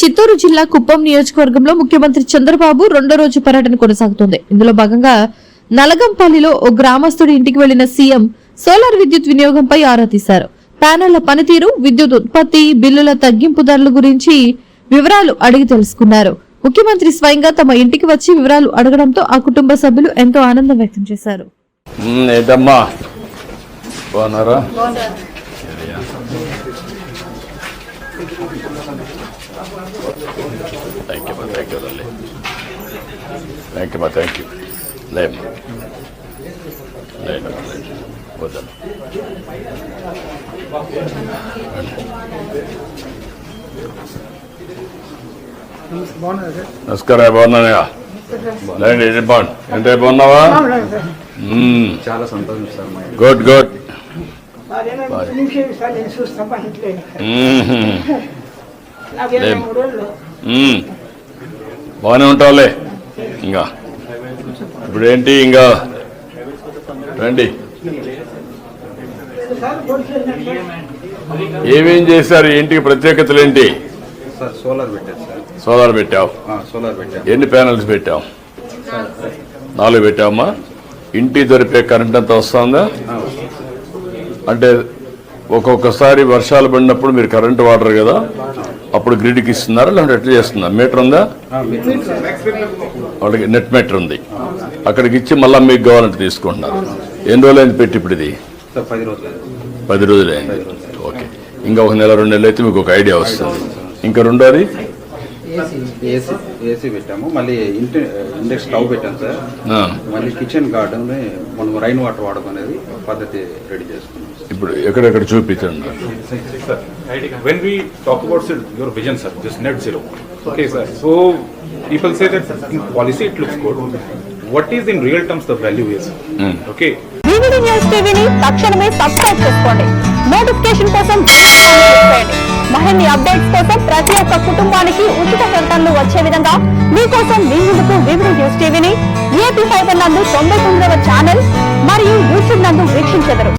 చిత్తూరు జిల్లా కుప్పం నియోజకవర్గంలో ముఖ్యమంత్రి చంద్రబాబు రెండో రోజు పర్యటన కొనసాగుతోంది. ఇందులో భాగంగా నలగంపల్లిలో ఓ గ్రామస్తుడి ఇంటికి వెళ్లిన సీఎం సోలార్ విద్యుత్ వినియోగంపై ఆరా తీశారు. ప్యానెళ్ల పనితీరు, విద్యుత్ ఉత్పత్తి, బిల్లుల తగ్గింపు ధరల గురించి వివరాలు అడిగి తెలుసుకున్నారు. ముఖ్యమంత్రి స్వయంగా తమ ఇంటికి వచ్చి వివరాలు అడగడంతో ఆ కుటుంబ సభ్యులు ఎంతో ఆనందం వ్యక్తం చేశారు. నమస్కారం. బాగున్నాయా? అంటే బాగున్నావా? చాలా సంతోషం సార్. Good good. బాగానే ఉంటావులే. ఇంకా ఇప్పుడు ఏంటి? ఇంకా రండి. ఏమేం చేశారు? ఇంటికి ప్రత్యేకతలు ఏంటి? సార్ సోలార్ పెట్టారు సార్. సోలార్ పెట్టావు? సోలార్ పెట్టావు. ఎన్ని ప్యానల్స్ పెట్టావు? 4 పెట్టావమ్మా. ఇంటి దొరికే కరెంట్ అంతా వస్తుందా? అంటే ఒక్కొక్కసారి వర్షాలు పడినప్పుడు మీరు కరెంటు వాడరు కదా, అప్పుడు గ్రిడ్కి ఇస్తున్నారా లేదంటే ఎట్లా చేస్తున్నారు? మీటర్ ఉందా? వాళ్ళకి నెట్ మీటర్ ఉంది. అక్కడికి ఇచ్చి మళ్ళీ మీకు కావాలంటే తీసుకుంటున్నారు. ఎన్ని రోజులైంది పెట్టి? ఇప్పుడు ఇది 10 రోజులైంది. ఓకే. ఇంకా 1 నెల 2 నెలలు అయితే మీకు ఒక ఐడియా వస్తుంది. ఇంకా రెండోది ఏసీ పెట్టాము. మళ్ళీ ఇండక్షన్ స్టవ్ పెట్టాము సార్. మళ్ళీ కిచెన్ గార్డెన్ మనం రైన్ వాటర్ వాడుకునేది పద్ధతి రెడీ చేసుకున్నాం. ఇప్పుడు ఎక్కడెక్కడ చూపించండి. When we talk about your vision, sir, just net zero. Okay, sir. So people say that in policy it looks good. What is in real terms the value is? Okay. VVD News టీవీని తక్షణమే subscribe చేసుకోండి. Notification కోసం bell icon click చేయండి. మరిన్ని updates కోసం ప్రతి ఒక్క కుటుంబానికి ఉచిత ప్రకటనలు వచ్చే విధంగా మీకోసం మీ ముందుకు VVD News టీవీని AP ఫైబర్ నందు 99వ ఛానల్ మరియు యూట్యూబ్ నందు వీక్షించెదరు.